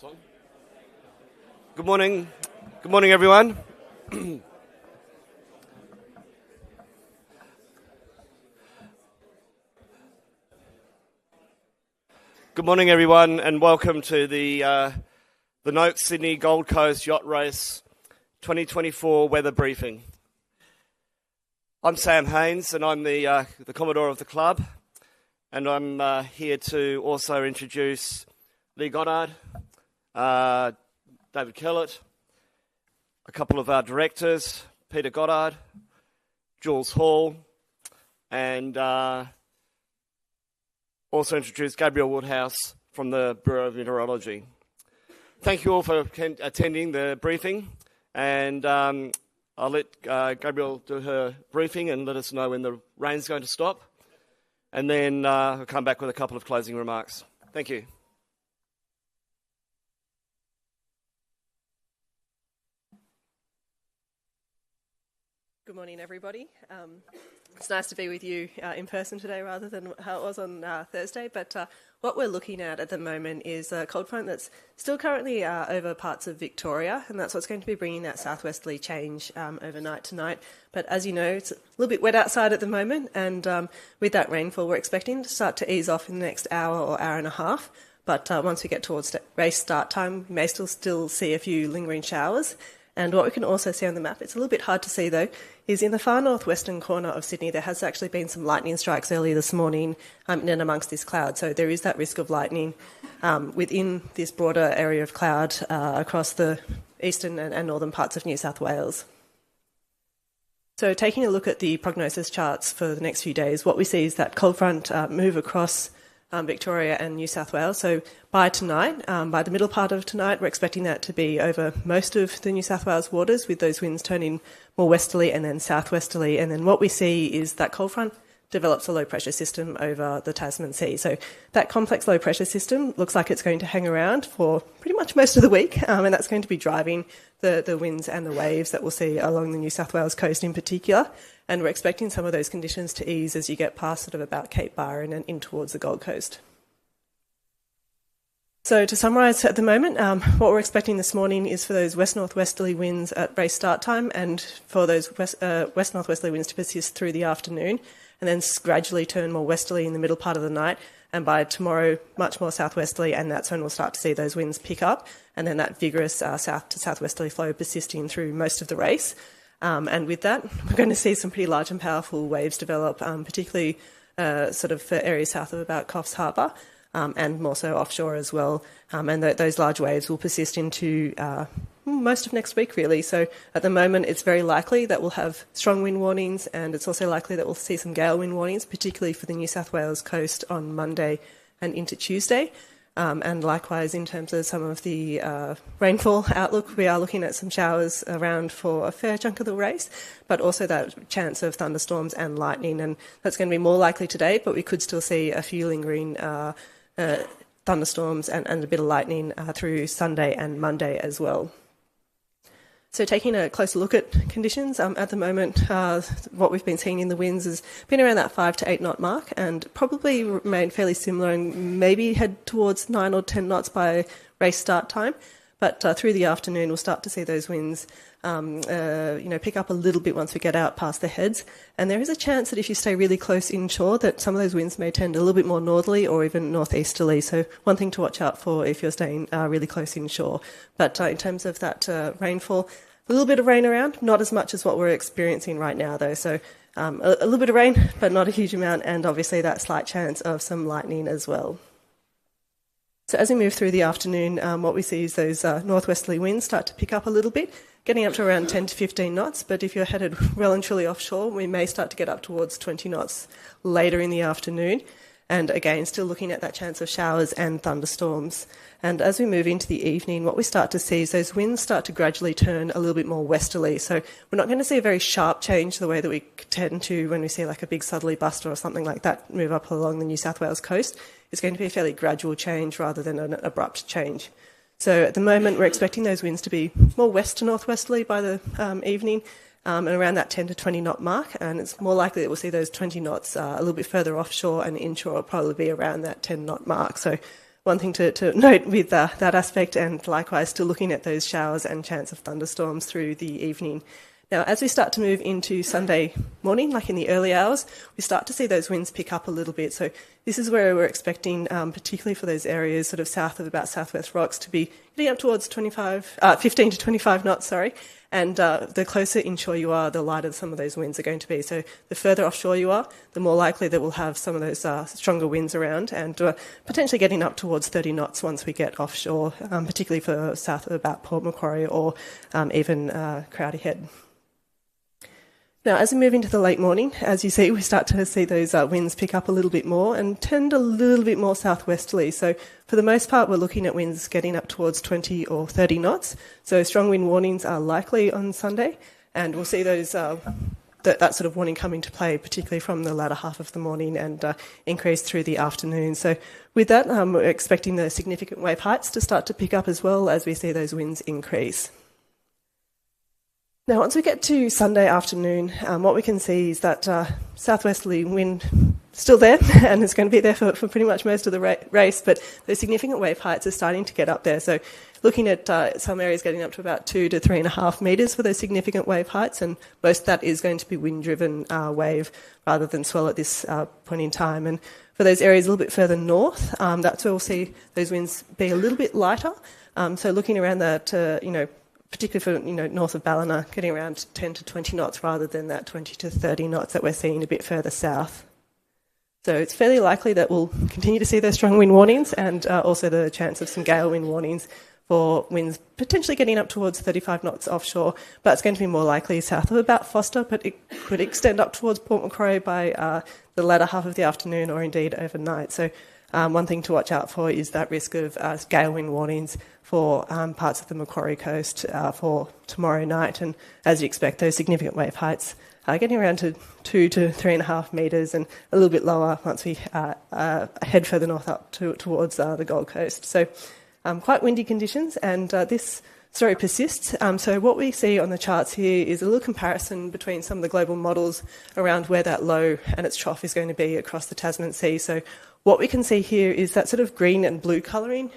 This one. Good morning. Good morning, everyone. Good morning, everyone, and welcome to the Noakes Sydney Gold Coast Yacht Race 2024 weather briefing. I'm Sam Haynes, and I'm the Commodore of the club, and I'm here to also introduce Lee Goddard, David Kellett, a couple of our directors, Peter Goddard, Jules Hall, and also introduce Gabriel Woodhouse from the Bureau of Meteorology. Thank you all for attending the briefing, and I'll let Gabriel do her briefing and let us know when the rain's going to stop, and then I'll come back with a couple of closing remarks. Thank you. Good morning, everybody. It's nice to be with you in person today rather than how it was on Thursday. But what we're looking at the moment is a cold front that's still currently over parts of Victoria, and that's what's going to be bringing that southwesterly change overnight tonight. But as you know, it's a little bit wet outside at the moment, and with that rainfall, we're expecting to start to ease off in the next hour or hour and a half. But once we get towards race start time, we may still see a few lingering showers. And what we can also see on the map, it's a little bit hard to see though, is in the far northwestern corner of Sydney, there has actually been some lightning strikes earlier this morning in and amongst this cloud. So there is that risk of lightning within this broader area of cloud across the eastern and northern parts of New South Wales. So taking a look at the prognosis charts for the next few days, what we see is that cold front move across Victoria and New South Wales. So by tonight, by the middle part of tonight, we're expecting that to be over most of the New South Wales waters, with those winds turning more westerly and then southwesterly. And then what we see is that cold front develops a low pressure system over the Tasman Sea. So that complex low pressure system looks like it's going to hang around for pretty much most of the week, and that's going to be driving the winds and the waves that we'll see along the New South Wales coast in particular. And we're expecting some of those conditions to ease as you get past sort of about Cape Byron and in towards the Gold Coast. So to summarise at the moment, what we're expecting this morning is for those west-northwesterly winds at race start time, and for those west-northwesterly winds to persist through the afternoon, and then gradually turn more westerly in the middle part of the night, and by tomorrow much more southwesterly, and that's when we'll start to see those winds pick up, and then that vigorous south to southwesterly flow persisting through most of the race. And with that, we're going to see some pretty large and powerful waves develop, particularly sort of for areas south of about Coffs Harbour, and more so offshore as well. And those large waves will persist into most of next week, really. So at the moment, it's very likely that we'll have strong wind warnings, and it's also likely that we'll see some gale wind warnings, particularly for the New South Wales coast on Monday and into Tuesday. And likewise, in terms of some of the rainfall outlook, we are looking at some showers around for a fair chunk of the race, but also that chance of thunderstorms and lightning. And that's going to be more likely today, but we could still see a few lingering thunderstorms and a bit of lightning through Sunday and Monday as well. So taking a closer look at conditions, at the moment, what we've been seeing in the winds has been around that 5 to 8 knot mark, and probably remain fairly similar and maybe head towards 9 or 10 knots by race start time. But through the afternoon, we'll start to see those winds pick up a little bit once we get out past the heads. And there is a chance that if you stay really close inshore, that some of those winds may tend a little bit more northerly or even northeasterly. So one thing to watch out for if you're staying really close inshore. But in terms of that rainfall, a little bit of rain around, not as much as what we're experiencing right now, though. So a little bit of rain, but not a huge amount, and obviously that slight chance of some lightning as well. So as we move through the afternoon, what we see is those northwesterly winds start to pick up a little bit, getting up to around 10 to 15 knots. But if you're headed well and truly offshore, we may start to get up towards 20 knots later in the afternoon. And again, still looking at that chance of showers and thunderstorms. And as we move into the evening, what we start to see is those winds start to gradually turn a little bit more westerly. So we're not going to see a very sharp change the way that we tend to when we see like a big southerly buster or something like that move up along the New South Wales coast. It's going to be a fairly gradual change rather than an abrupt change. So at the moment, we're expecting those winds to be more west to northwesterly by the evening, and around that 10 to 20 knot mark. And it's more likely that we'll see those 20 knots a little bit further offshore, and inshore will probably be around that 10 knot mark. So one thing to note with that aspect, and likewise still looking at those showers and chance of thunderstorms through the evening. Now, as we start to move into Sunday morning, like in the early hours, we start to see those winds pick up a little bit. So this is where we're expecting, particularly for those areas sort of south of about Southwest Rocks, to be getting up towards 15 to 25 knots, sorry. And the closer inshore you are, the lighter some of those winds are going to be. So the further offshore you are, the more likely that we'll have some of those stronger winds around, and potentially getting up towards 30 knots once we get offshore, particularly for south of about Port Macquarie or even Crowdy Head. Now, as we move into the late morning, as you see, we start to see those winds pick up a little bit more and tend a little bit more southwesterly. So for the most part, we're looking at winds getting up towards 20 or 30 knots. So strong wind warnings are likely on Sunday, and we'll see those that sort of warning come into play, particularly from the latter half of the morning and increase through the afternoon. So with that, we're expecting the significant wave heights to start to pick up as well as we see those winds increase. Now, once we get to Sunday afternoon, what we can see is that southwesterly wind still there, and it's going to be there for pretty much most of the race, but the significant wave heights are starting to get up there. So looking at some areas getting up to about 2 to 3.5 metres for those significant wave heights, and most of that is going to be wind-driven wave rather than swell at this point in time. And for those areas a little bit further north, that's where we'll see those winds be a little bit lighter. So looking around that, particularly for north of Ballina, getting around 10 to 20 knots rather than that 20 to 30 knots that we're seeing a bit further south. So it's fairly likely that we'll continue to see those strong wind warnings, and also the chance of some gale wind warnings for winds potentially getting up towards 35 knots offshore, but it's going to be more likely south of about Foster, but it could extend up towards Port Macquarie by the latter half of the afternoon or indeed overnight. So one thing to watch out for is that risk of gale wind warnings for parts of the Macquarie coast for tomorrow night. And as you expect, those significant wave heights are getting around to 2 to 3.5 metres and a little bit lower once we head further north up towards the Gold Coast. So quite windy conditions, and this story persists. So what we see on the charts here is a little comparison between some of the global models around where that low and its trough is going to be across the Tasman Sea. So what we can see here is that sort of green and blue colouring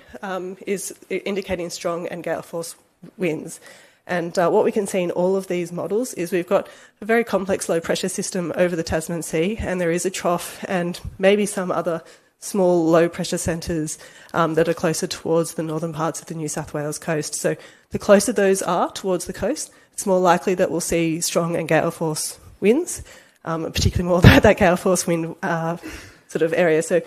is indicating strong and gale force winds. And what we can see in all of these models is we've got a very complex low pressure system over the Tasman Sea, and there is a trough and maybe some other small low pressure centres that are closer towards the northern parts of the New South Wales coast. So the closer those are towards the coast, it's more likely that we'll see strong and gale force winds, particularly more that gale force wind sort of area. So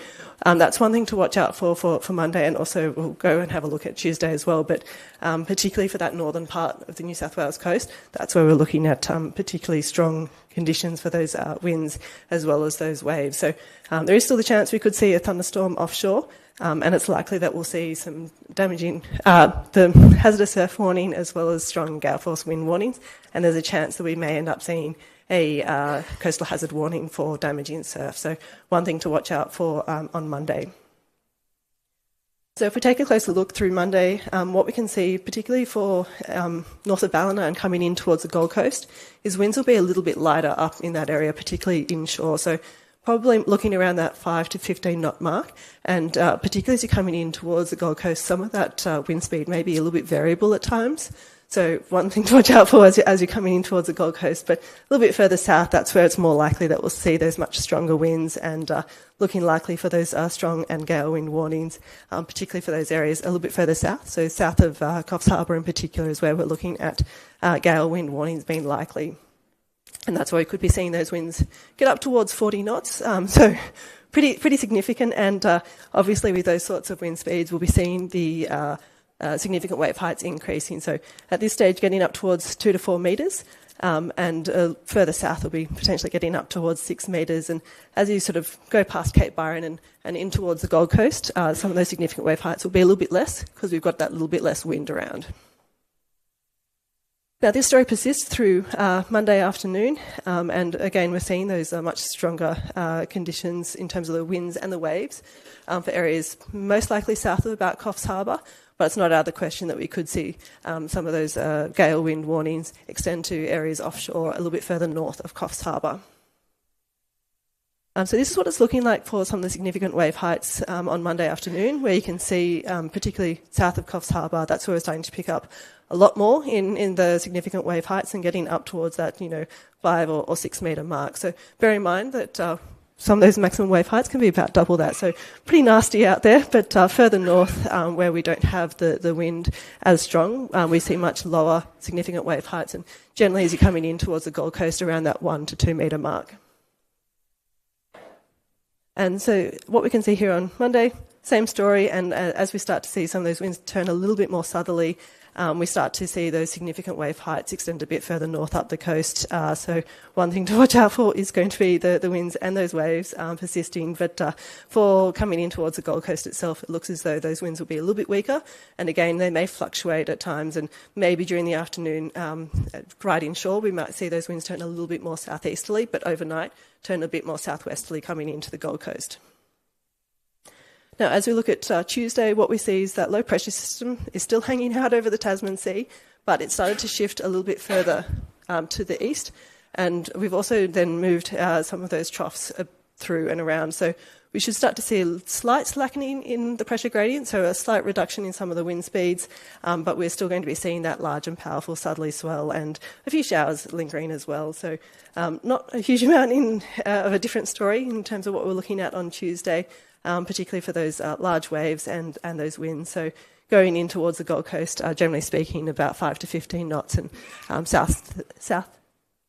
that's one thing to watch out for Monday, and also we'll go and have a look at Tuesday as well. But particularly for that northern part of the New South Wales coast, that's where we're looking at particularly strong conditions for those winds as well as those waves. So there is still the chance we could see a thunderstorm offshore, and it's likely that we'll see some damaging, the hazardous surf warning as well as strong gale force wind warnings, and there's a chance that we may end up seeing a coastal hazard warning for damaging surf. So one thing to watch out for on Monday. So if we take a closer look through Monday, what we can see, particularly for north of Ballina and coming in towards the Gold Coast, is winds will be a little bit lighter up in that area, particularly inshore. So probably looking around that 5 to 15 knot mark, and particularly as you're coming in towards the Gold Coast, some of that wind speed may be a little bit variable at times. So one thing to watch out for as you're coming in towards the Gold Coast, but a little bit further south, that's where it's more likely that we'll see those much stronger winds, and looking likely for those strong and gale wind warnings, particularly for those areas a little bit further south. So south of Coffs Harbour in particular is where we're looking at gale wind warnings being likely. And that's why we could be seeing those winds get up towards 40 knots. So pretty significant. And obviously with those sorts of wind speeds, we'll be seeing the significant wave heights increasing. So at this stage, getting up towards 2 to 4 metres, and further south will be potentially getting up towards 6 metres. And as you sort of go past Cape Byron and in towards the Gold Coast, some of those significant wave heights will be a little bit less because we've got that little bit less wind around. Now, this story persists through Monday afternoon, and again, we're seeing those much stronger conditions in terms of the winds and the waves for areas most likely south of about Coffs Harbour, but it's not out of the question that we could see some of those gale wind warnings extend to areas offshore a little bit further north of Coffs Harbour. So this is what it's looking like for some of the significant wave heights on Monday afternoon, where you can see, particularly south of Coffs Harbour, that's where we're starting to pick up a lot more in the significant wave heights and getting up towards that, 5 or 6 metre mark. So bear in mind that some of those maximum wave heights can be about double that. So pretty nasty out there, but further north, where we don't have the wind as strong, we see much lower significant wave heights, and generally as you're coming in towards the Gold Coast, around that 1 to 2 metre mark. And so what we can see here on Monday, same story, and as we start to see some of those winds turn a little bit more southerly, we start to see those significant wave heights extend a bit further north up the coast. So one thing to watch out for is going to be the winds and those waves persisting. But for coming in towards the Gold Coast itself, it looks as though those winds will be a little bit weaker. And again, they may fluctuate at times. And maybe during the afternoon, right inshore, we might see those winds turn a little bit more southeasterly, but overnight turn a bit more southwesterly coming into the Gold Coast. Now, as we look at Tuesday, what we see is that low pressure system is still hanging out over the Tasman Sea, but it started to shift a little bit further to the east. And we've also then moved some of those troughs through and around. So we should start to see a slight slackening in the pressure gradient, so a slight reduction in some of the wind speeds, but we're still going to be seeing that large and powerful southerly swell and a few showers lingering as well. So not a huge amount of a different story in terms of what we're looking at on Tuesday, particularly for those large waves and those winds. So going in towards the Gold Coast, generally speaking, about 5 to 15 knots, and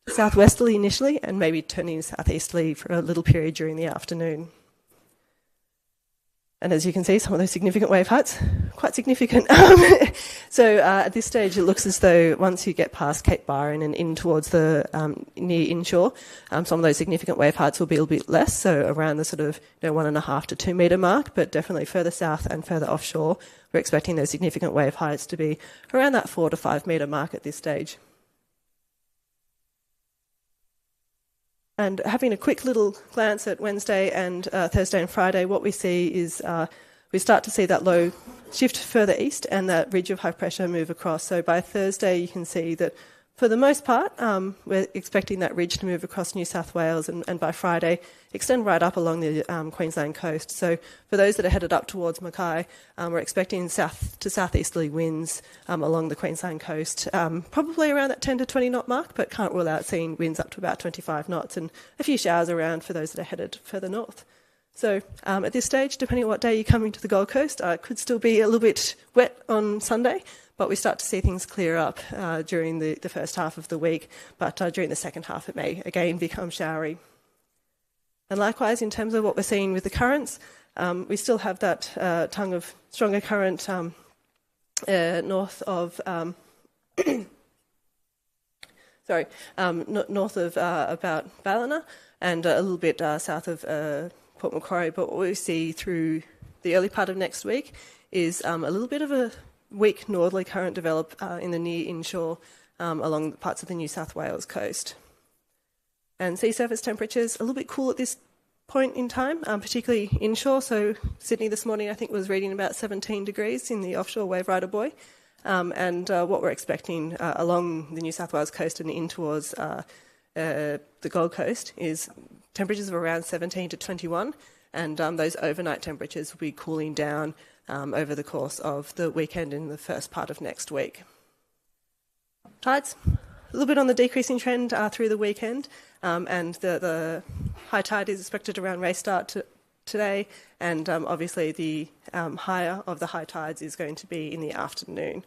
southwesterly initially, and maybe turning southeasterly for a little period during the afternoon. And as you can see, some of those significant wave heights, quite significant. So at this stage, it looks as though once you get past Cape Byron and in towards the near inshore, some of those significant wave heights will be a little bit less, so around the sort of 1.5 to 2 metre mark, but definitely further south and further offshore, we're expecting those significant wave heights to be around that 4 to 5 metre mark at this stage. And having a quick little glance at Wednesday and Thursday and Friday, what we see is we start to see that low shift further east and that ridge of high pressure move across. So by Thursday, you can see that for the most part, we're expecting that ridge to move across New South Wales and by Friday extend right up along the Queensland coast. So for those that are headed up towards Mackay, we're expecting south to southeasterly winds along the Queensland coast, probably around that 10 to 20 knot mark, but can't rule out seeing winds up to about 25 knots and a few showers around for those that are headed further north. So at this stage, depending on what day you're coming to the Gold Coast, it could still be a little bit wet on Sunday, but we start to see things clear up during the first half of the week, but during the second half it may again become showery. And likewise, in terms of what we're seeing with the currents, we still have that tongue of stronger current north of north of about Ballina and a little bit south of Port Macquarie. But what we see through the early part of next week is a little bit of a weak northerly current develop in the near inshore along parts of the New South Wales coast. And sea surface temperatures a little bit cool at this point in time, particularly inshore. So Sydney this morning I think was reading about 17 degrees in the offshore Wave Rider Buoy. And what we're expecting along the New South Wales coast and in towards the Gold Coast is temperatures of around 17 to 21, and those overnight temperatures will be cooling down over the course of the weekend and the first part of next week. Tides, a little bit on the decreasing trend through the weekend, and the high tide is expected around race start today, and obviously the higher of the high tides is going to be in the afternoon.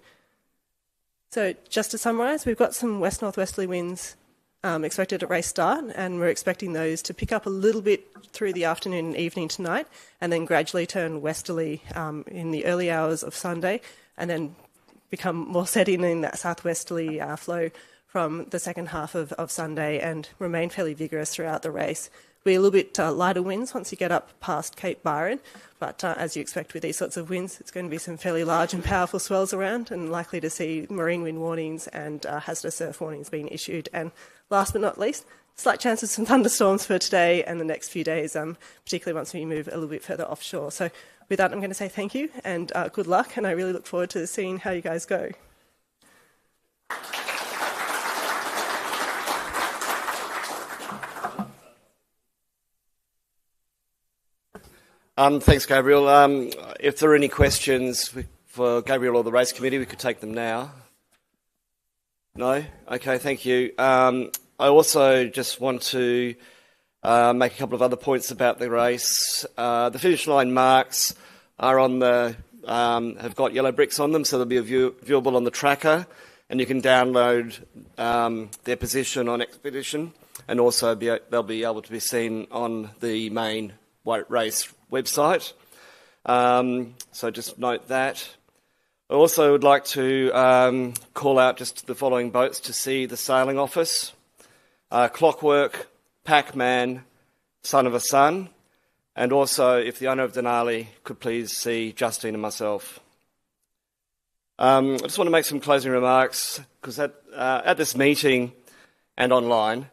So just to summarise, we've got some west-northwesterly winds expected at race start, and we're expecting those to pick up a little bit through the afternoon and evening tonight, and then gradually turn westerly in the early hours of Sunday, and then become more set in that southwesterly flow from the second half of Sunday and remain fairly vigorous throughout the race. Be a little bit lighter winds once you get up past Cape Byron, but as you expect with these sorts of winds, it's going to be some fairly large and powerful swells around, and likely to see marine wind warnings and hazardous surf warnings being issued. And last but not least, slight chance of some thunderstorms for today and the next few days, particularly once we move a little bit further offshore. So with that, I'm going to say thank you and good luck, and I really look forward to seeing how you guys go. Thanks, Gabriel. If there are any questions for Gabriel or the race committee, we could take them now. No? Okay, thank you. I also just want to make a couple of other points about the race. The finish line marks are on the have got yellow bricks on them, so they'll be viewable on the tracker, and you can download their position on Expedition, and also they'll be able to be seen on the main race website. So just note that. I also would like to call out just the following boats to see the sailing office: Clockwork, Pac-Man, Son of a Sun, and also, if the owner of Denali could please see Justine and myself. I just want to make some closing remarks, because at this meeting and online,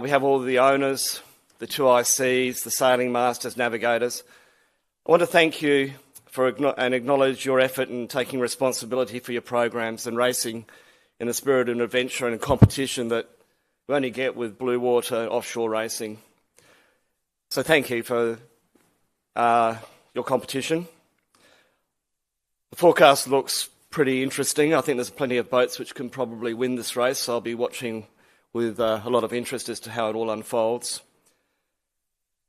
we have all the owners, the two ICs, the sailing masters, navigators. I want to thank you and acknowledge your effort in taking responsibility for your programs and racing in the spirit of adventure and competition that we only get with blue water offshore racing. So thank you for your competition. The forecast looks pretty interesting. I think there's plenty of boats which can probably win this race, so I'll be watching with a lot of interest as to how it all unfolds.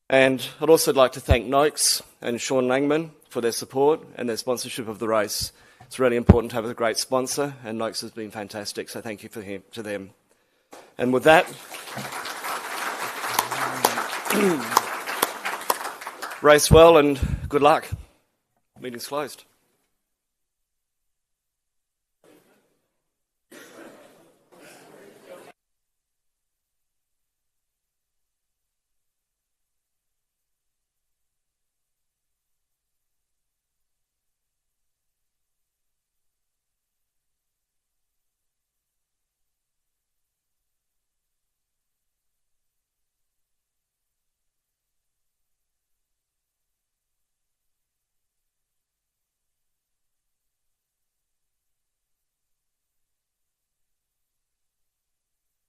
And I'd also like to thank Noakes and Sean Langman for their support and their sponsorship of the race. It's really important to have a great sponsor, and Noakes has been fantastic, so thank you to them. And with that, race well and good luck. Meeting's closed.